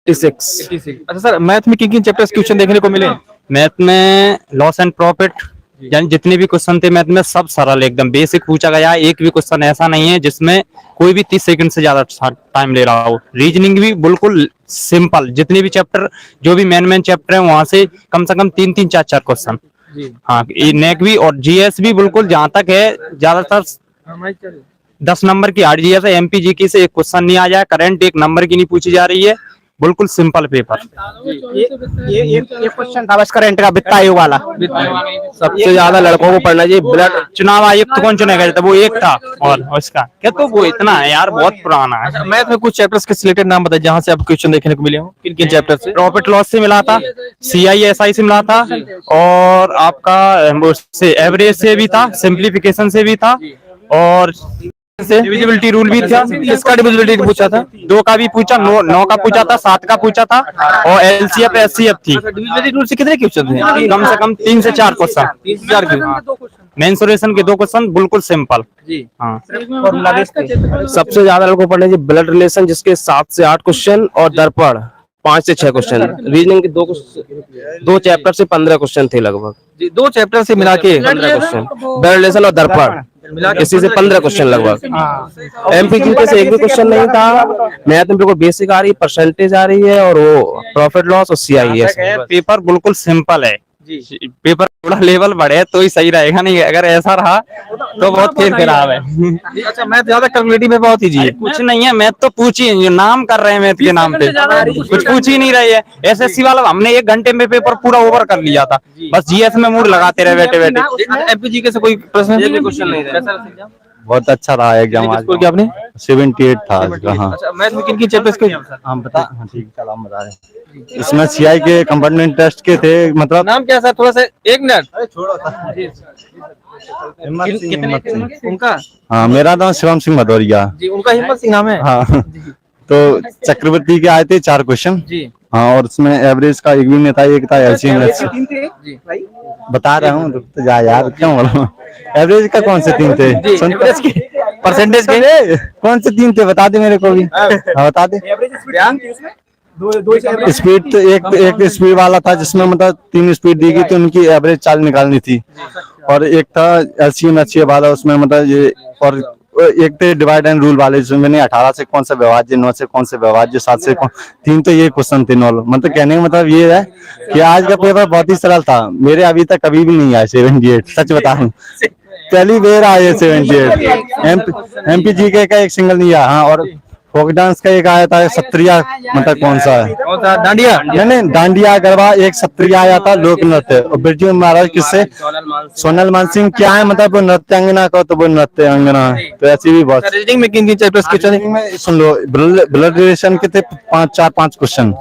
86। अच्छा sir, math में किन किन चैप्टर्स क्वेश्चन देखने को मिले? मैथ में लॉस एंड प्रॉफिट, यानी जितने भी क्वेश्चन थे मैथ में सब सरल एकदम बेसिक पूछा गया है। एक भी क्वेश्चन ऐसा नहीं है जिसमें कोई भी 30 सेकंड से ज्यादा टाइम ले रहा हो। रीजनिंग भी बिल्कुल सिंपल, जितने भी चैप्टर जो भी मेन चैप्टर है वहां से कम 3-4 क्वेश्चन। हाँ, नेक भी और जीएस भी बिल्कुल जहां तक है ज्यादातर 10 नंबर की हार्ड जीएस है। एमपीजीके से एक क्वेश्चन नहीं आ जाए, करंट 1 नंबर की नहीं पूछी जा रही है, बिल्कुल सिंपल पेपर। ये क्वेश्चन था बस करंट का, वित्त आयोग वाला। सबसे ज्यादा लड़कों को पढ़ना चाहिए ब्लड। चुनाव आयुक्त कौन चुना गया था? वो एक था, और उसका क्या तो वो इतना है यार, बहुत पुराना है। मैथ में कुछ चैप्टर्स के सिलेक्टेड नाम बताइए जहां से आपको क्वेश्चन देखने को मिले हो। किन किन चैप्टर से? प्रॉफिट लॉस से मिला था, सीआईएसआई से मिला था, और आपका उससे एवरेज से भी था, सिंप्लीफिकेशन से भी था, और डिविजिबिलिटी रूल भी था। किसका डिविजिबिलिटी पूछा था? 2 का भी पूछा, 9 का पूछा था, 7 का पूछा था, और एलसीएफ एचसीएफ थी। डिविजिबिलिटी रूल से कितने क्वेश्चन थे? कम से कम 3 से 4 क्वेश्चन। 3 से 4 क्वेश्चन। मेंसुरेशन के 2 क्वेश्चन बिल्कुल सिंपल। जी हाँ। सबसे ज्यादा लोगों को पढ़ना चाहिए ब्लड रिलेशन, जिसके 7 से 8 क्वेश्चन, और दर्पण 5 से 6 क्वेश्चन। रीजनिंग के 2 चैप्टर से 15 क्वेश्चन थे लगभग। जी, 2 चैप्टर से मिला के 15 क्वेश्चन, ब्लड रिलेशन और दर्पण, इसी से 15 क्वेश्चन लगभग। एमपीक्यू से एक भी क्वेश्चन नहीं था। मैथ में बिल्कुल बेसिक आ रही है, परसेंटेज आ रही है, और वो प्रॉफिट लॉस और सीआईएस। पेपर बिल्कुल सिंपल है। पेपर थोड़ा लेवल बढ़े तो ही सही रहेगा, नहीं अगर ऐसा रहा तो बहुत खेल खराब है। अच्छा, मैथ ज्यादा कैलकुलेटिव में बहुत ईजी है। कुछ नहीं है, मैथ तो पूछ ही जो नाम कर रहे हैं मैथ के नाम पे, कुछ पूछ ही नहीं रही है। एसएससी वाला हमने 1 घंटे में पेपर पूरा ओवर कर लिया था, बस जीएस में मूड लगाते रहे बैठे बैठे। एमपीजीके से कोई प्रश्न? क्वेश्चन नहीं था। बहुत अच्छा रहा एग्जाम आज। स्कोर किया आपने? 78 था आज का। हाँ, अच्छा, मैथ में किन किन चैप्टर्स के? हम बता, हाँ ठीक, चलो हम बता रहे। इसमें सीआई के कंपार्टमेंट टेस्ट के थे, मतलब नाम क्या सर? थोड़ा सा 1 मिनट। हिम्मत सिंह। उनका? हाँ, मेरा नाम शिवम सिंह भदौरिया। जी, उनका हिम्मत सिंह नाम है। हाँ, तो चक्रवर्ती के आए थे 4 क्वेश्चन। जी हाँ, और उसमें एवरेज का एक भी नहीं था, एक था एलसीएम। बता रहा हूँ, तो जा यार, क्यों बोलो। एवरेज का कौन से 3 थे? परसेंटेज के कौन से 3 थे बता दे मेरे को भी। हाँ, बता दे। स्पीड तो एक स्पीड वाला था, जिसमें मतलब 3 स्पीड दी गई थी, उनकी एवरेज चाल निकालनी थी। और एक था एलसीएम एचसीएफ वाला, उसमें मतलब ये, और एक थे डिवाइड एंड रूल वाले, जिसमें मैंने 18 से कौन सा विभाज्य, 9 से कौन से विभाज्य, 7 से कौन, 3 तो ये क्वेश्चन थे नॉर्मल। मतलब कहने का मतलब ये है कि आज का पेपर बहुत ही सरल था। मेरे अभी तक कभी भी नहीं आए 78, सच बताऊं, पहली बार आए 78। एमपीजीके का एक सिंगल नहीं आया। हाँ, और फोक डांस का एक आया था, सत्रिया, मतलब कौन सा है? डांडिया? नहीं, डांडिया गरबा, एक सत्रिया आया था, लोक नृत्य। और बिरजू महाराज किससे? सोनल मानसिंह। क्या है मतलब, वो नृत्यांगना का, तो वो नृत्यांगना है। तो ऐसी भी बहुत। रीजनिंग में किन किन चैप्टर्स के? में सुन लो, ब्लड रिलेशन के थे 5 क्वेश्चन,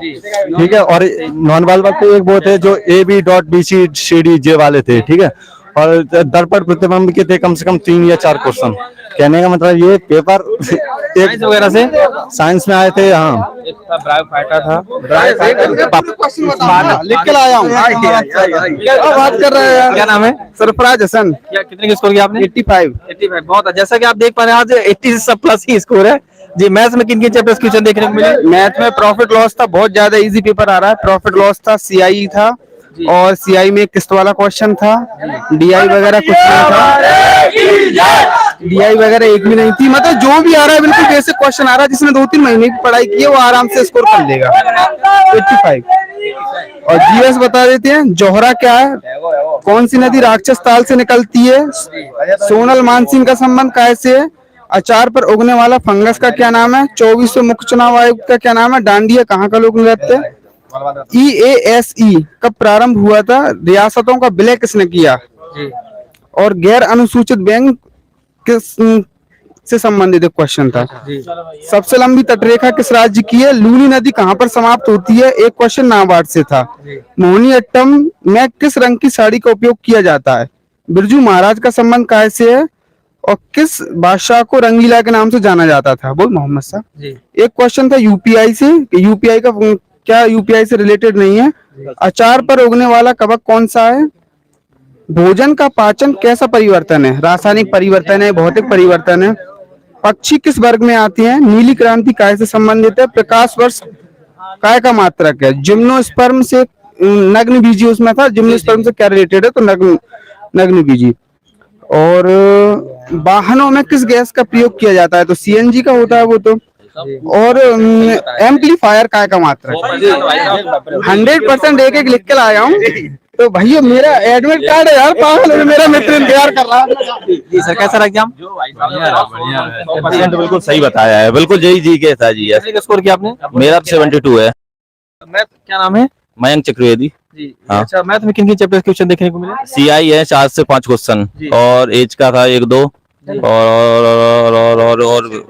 ठीक है। और नॉन वाल के एक वो थे जो ABCD वाले थे, ठीक है। और दर्पण प्रतिबिंब के थे कम से कम 3 या 4 क्वेश्चन। कहने का मतलब ये पेपर एक वगैरह से साइंस में आए थे। हाँ, एक था ब्रायो फाइटर था। लिख के लाया हूँ। क्या बात कर रहे हैं? क्या नाम है? सरफराज हसन। क्या कितने के स्कोर किया आपने? 85। बहुत अच्छा। जैसा कि आप देख पा रहे हैं आज 80 से सब प्लस ही स्कोर है जी। मैथ्स में किन किन चैप्टर्स क्वेश्चन देखने को मिले? मैथ में प्रॉफिट लॉस था, बहुत ज्यादा इजी पेपर आ रहा है। प्रॉफिट लॉस था, सीआई था, और सीआई में किस्त वाला क्वेश्चन था। डीआई वगैरह कुछ नहीं था, डीआई वगैरह एक भी नहीं थी। मतलब जो भी आ रहा है बिल्कुल बेसिक क्वेश्चन आ रहा है। जिसने 2-3 महीने की पढ़ाई की है वो आराम से स्कोर कर लेगा। 85। और जीएस बता देते हैं, जोहरा क्या है, कौन सी नदी राक्षस ताल से निकलती है, सोनल मानसिंह का संबंध कैसे है, अचार पर उगने वाला फंगस का क्या नाम है, 24वें मुख्य चुनाव आयोग का क्या नाम है, डांडिया कहाँ का लोक नृत्य है, EASE कब प्रारंभ हुआ था, रियासतों का विलय किसने किया, और गैर अनुसूचित बैंक किस से संबंधित एक क्वेश्चन था। सबसे लंबी तटरेखा किस राज्य की है, लूनी नदी कहाँ पर समाप्त होती है, एक क्वेश्चन नाबार्ड से था। मोहिनीअट्टम में किस रंग की साड़ी का उपयोग किया जाता है, बिरजू महाराज का संबंध कैसे है, और किस बादशाह को रंगीला के नाम से जाना जाता था, बोल मोहम्मद साहब। एक क्वेश्चन था यूपीआई से, यूपीआई का क्या यूपीआई से रिलेटेड नहीं है। अचार पर उगने वाला कवक कौन सा है, भोजन का पाचन कैसा परिवर्तन है, रासायनिक परिवर्तन है, भौतिक परिवर्तन है, पक्षी किस वर्ग में आती हैं, नीली क्रांति काय से संबंधित है, प्रकाश वर्ष काय का मात्रक है, जिम्नोस्पर्म से नग्न बीजी उसमें था, जिम्नोस्पर्म से क्या रिलेटेड है, तो नग्न नग्न बीजी। और वाहनों में किस गैस का प्रयोग किया जाता है, तो सीएनजी का होता है वो तो। और एम्पलीफायर काय का मात्रक, 100% एक एक लिख के लाया हूँ। तो भैया मेरा एडमिट कार्ड है यार, पागल है, मेरा मित्र इंतजार कर रहा है। जी सर, कैसा रहा एग्जाम? परसेंट बिल्कुल सही बताया है, बिल्कुल यही जी के था जी। कितने का स्कोर किया आपने? मेरा 72 है। मैथ क्या नाम है? मयंक चतुर्वेदी। जी हाँ। अच्छा, मैथ में किन किन चैप्टर क्वेश्चन देखने को मिले? सीआई है 4 से 5 क्वेश्चन, और एज का था 1-2, और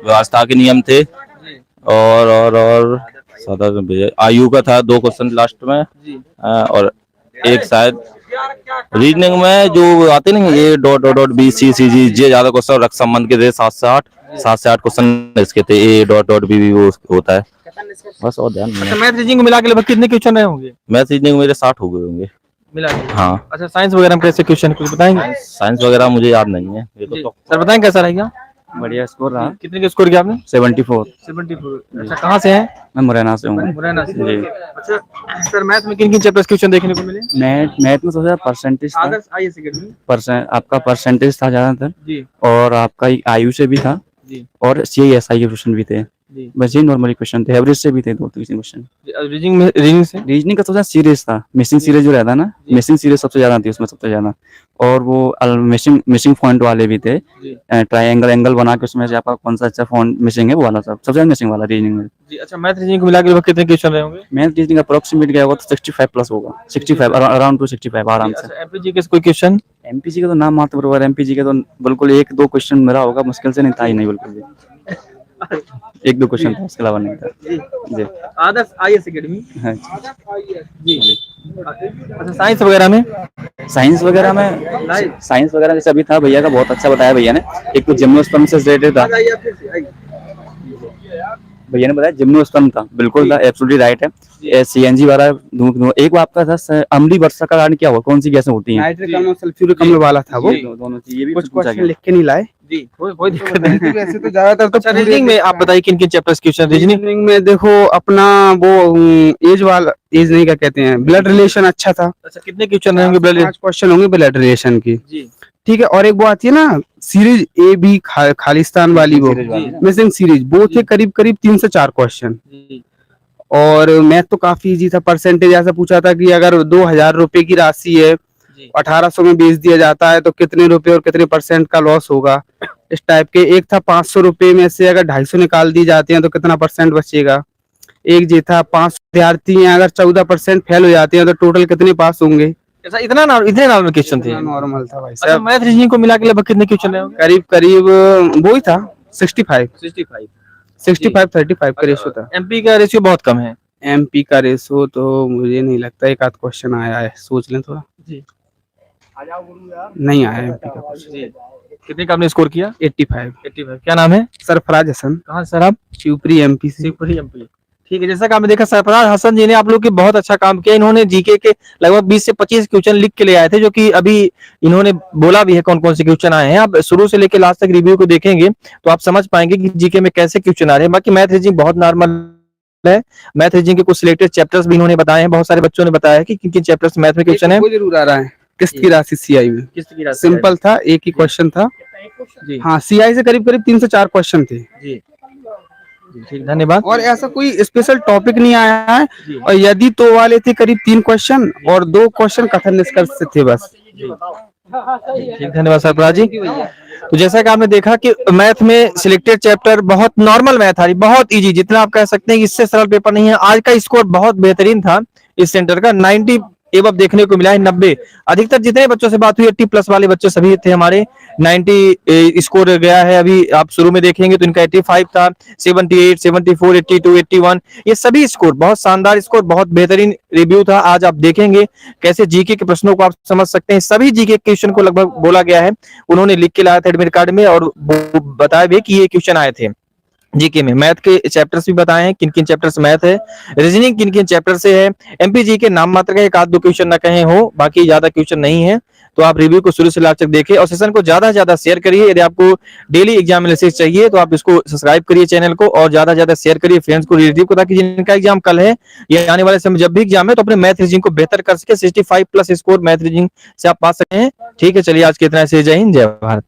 व्यवस्था के नियम थे, और आयु का था 2 क्वेश्चन लास्ट में, और एक शायद रीजनिंग में जो आते नहीं, ये dot dot dot B C C G, ये ज्यादा क्वेश्चन रक्त संबंध के थे, 7 से 8 क्वेश्चन इसके थे, ए डॉट डॉट बी वो होता है बस, और ध्यान अच्छा, मैथ रीजनिंग को मिला के लगभग कितने क्वेश्चन रहे होंगे? मैथ रीजनिंग मेरे 60 हो गए होंगे मिला के। हाँ। अच्छा, साइंस वगैरह में कैसे क्वेश्चन कुछ बताएंगे? साइंस वगैरह मुझे याद नहीं है ये तो। सर बताएं कैसा रहेगा? बढ़िया स्कोर रहा। कितने का स्कोर किया आपने? 74। 74। अच्छा, कहाँ से हैं? मैं मुरैना से हूँ। मुरैना से। जी। अच्छा सर, मैथ में किन किन चैप्टर्स क्वेश्चन देखने को मिले? मैथ में सबसे ज्यादा परसेंटेज था। आदर्श आईएएस अकेडमी। आपका परसेंटेज था ज्यादातर, जी और आपका आयु से भी था, जी और सीआईएसआई के क्वेश्चन भी थे। जी। बस ये नॉर्मली क्वेश्चन थे, एवरेज से भी थे 2-3 क्वेश्चन। रीजनिंग में, रीजनिंग से रीजनिंग का सबसे ज्यादा सीरीज था, मिसिंग सीरीज जो रहता है ना, मिसिंग सीरीज सबसे ज्यादा थी उसमें, सबसे ज्यादा। और वो मिसिंग पॉइंट वाले भी थे, ट्रायंगल एंगल बना के उसमें से आपका कौन सा अच्छा पॉइंट मिसिंग है वो वाला, सबसे ज्यादा मिसिंग वाला रीजनिंग में। जी। अच्छा, मैथ रीजनिंग को मिला के लगभग कितने क्वेश्चन रहे होंगे? मैथ रीजनिंग अप्रोक्सीमेट गया होगा तो 65 प्लस होगा, 65 अराउंड टू 65 आराम से। अच्छा, एमपीजी के कोई क्वेश्चन? एमपीसी का तो नाम मात्र बराबर, एमपीसी का तो बिल्कुल 1-2 क्वेश्चन मेरा होगा, मुश्किल से नहीं था ही नहीं, बिल्कुल भी 1-2 क्वेश्चन था, उसके अलावा नहीं था जी। आदर्श आईएएस अकेडमी। हाँ। जी। अच्छा, साइंस वगैरह में? साइंस वगैरह जैसे अभी था भैया का, बहुत अच्छा बताया भैया ने। एक तो जिम्नोस्पर्म से रिलेटेड था, भैया ने बताया जिम्नोस्पर्म था, बिल्कुल था, एब्सोल्युटली राइट है। सीएनजी वाला एक वो आपका था, अम्लीय वर्षा का कारण क्या हुआ, कौन सी गैसें होती हैं? नाइट्रिक अम्ल और सल्फ्यूरिक अम्ल वाला था वो। दोनों चीज ये भी कुछ पूछा क्वेश्चन गया। लिख के नहीं लाए जी, कोई दिक्कत नहीं। वैसे तो ज्यादातर तो अच्छा, रीजनिंग में आप बताइए किन किन चैप्टर्स क्वेश्चन रीजनिंग? रीजनिंग में देखो अपना वो एज वाला, एज नहीं क्या कहते हैं, ब्लड रिलेशन अच्छा था। अच्छा, कितने क्वेश्चन रहेंगे? 5 क्वेश्चन होंगे ब्लड रिलेशन की। जी ठीक है, और एक वो आती है ना सीरीज ए बी खालिस्तान वाली, वो मिसिंग सीरीज, वो थे करीब करीब 3 से 4 क्वेश्चन। जी। और मैथ तो काफी इजी था। परसेंटेज ऐसा पूछा था कि अगर 2000 रुपए की राशि है, 1800 में बेच दिया जाता है तो कितने रुपए और कितने % का लॉस होगा, इस टाइप के। एक था 500 रुपए में से अगर 250 निकाल दी जाते हैं तो कितना % बचेगा। एक ये था 500 विद्यार्थी हैं, अगर 14% फेल हो जाते हैं तो टोटल कितने पास होंगे। अच्छा, इतने नॉर्मल क्वेश्चन थे? नॉर्मल था भाई अच्छा, साहब। मैथ रीजनिंग को मिला के लगभग कितने क्वेश्चन रहे होंगे? करीब करीब वो ही था 65 65 35 का रेशो था। एमपी का रेशियो बहुत कम है। एमपी का रेशो तो मुझे नहीं लगता, एक आध क्वेश्चन आया है, सोच लें थोड़ा। जी। नहीं आया एमपी का क्वेश्चन। जी। कितने का आपने स्कोर किया? 85। क्या नाम है? सरफराज हसन। कहाँ से सर आप? शिवपुरी एमपी से। शिवपुरी एमपी। ठीक है, जैसा कि आपने देखा सरफराज हसन जी ने आप लोग के बहुत अच्छा काम किया। इन्होंने जीके के लगभग 20 से 25 क्वेश्चन लिख के ले आए थे, जो कि अभी इन्होंने बोला भी है कौन कौन से क्वेश्चन आए हैं। आप शुरू से लेकर लास्ट तक रिव्यू को देखेंगे तो आप समझ पाएंगे कि जीके में कैसे क्वेश्चन आ रहे हैं। बाकी मैथ रीजनिंग बहुत नॉर्मल है। मैथ रीजनिंग के कुछ सिलेक्टेड चैप्टर्स भी इन्होंने बताए हैं। बहुत सारे बच्चों ने बताया है कि किन किन चैप्टर्स मैथ में क्वेश्चन है। वो जरूर आ रहा है, किस्त की राशि सीआई में। किस्त की राशि सिंपल था, एक ही क्वेश्चन था। जी। हाँ, सीआई से करीब करीब 3 से 4 क्वेश्चन थे। जी ठीक, धन्यवाद। और ऐसा कोई स्पेशल टॉपिक नहीं आया है, और यदि तो वाले थे करीब 3 क्वेश्चन और 2 क्वेश्चन कथन निष्कर्ष से थे बस। ठीक, धन्यवाद सरफराज जी। तो जैसा कि आपने देखा कि मैथ में सिलेक्टेड चैप्टर बहुत नॉर्मल मैथ आ रही, बहुत इजी, जितना आप कह सकते हैं कि इससे सरल पेपर नहीं है। आज का स्कोर बहुत बेहतरीन था इस सेंटर का, 90 एबव देखने को मिला है। 90 अधिकतर जितने बच्चों से बात हुई 80 प्लस वाले बच्चे सभी थे हमारे। 90 स्कोर गया है। अभी आप शुरू में देखेंगे तो इनका 85 था, 78, 74, 82, 81, ये सभी स्कोर बहुत शानदार स्कोर, बहुत बेहतरीन रिव्यू था। आज आप देखेंगे कैसे जीके के प्रश्नों को आप समझ सकते हैं। सभी जीके क्वेश्चन को लगभग बोला गया है, उन्होंने लिख के लाया था एडमिट कार्ड में और बताया भी कि ये क्वेश्चन आए थे। जीके में मैथ के चैप्टर्स भी बताए हैं, किन किन चैप्टर से मैथ है, रीजनिंग किन किन चैप्टर से है, एमपीजी के नाम मात्र का एक आध दो क्वेश्चन ना कहे हो, बाकी ज्यादा क्वेश्चन नहीं है। तो आप रिव्यू को शुरू से लास्ट तक देखिए और सेशन को ज्यादा से ज्यादा शेयर करिए। यदि आपको डेली एग्जाम एनालिसिस चाहिए तो आप इसको सब्सक्राइब करिए चैनल को और ज्यादा से ज्यादा शेयर करिए फ्रेंड्स को, रिलेटिव को, ताकि जिनका एग्जाम कल है या आने वाले समय जब भी एग्जाम है तो अपने मैथ रीजनिंग को बेहतर कर सके, 65+ स्कोर मैथ रीजनिंग से आप पा सके। ठीक है, चलिए आज के इतना से, जय हिंद, जय भारत।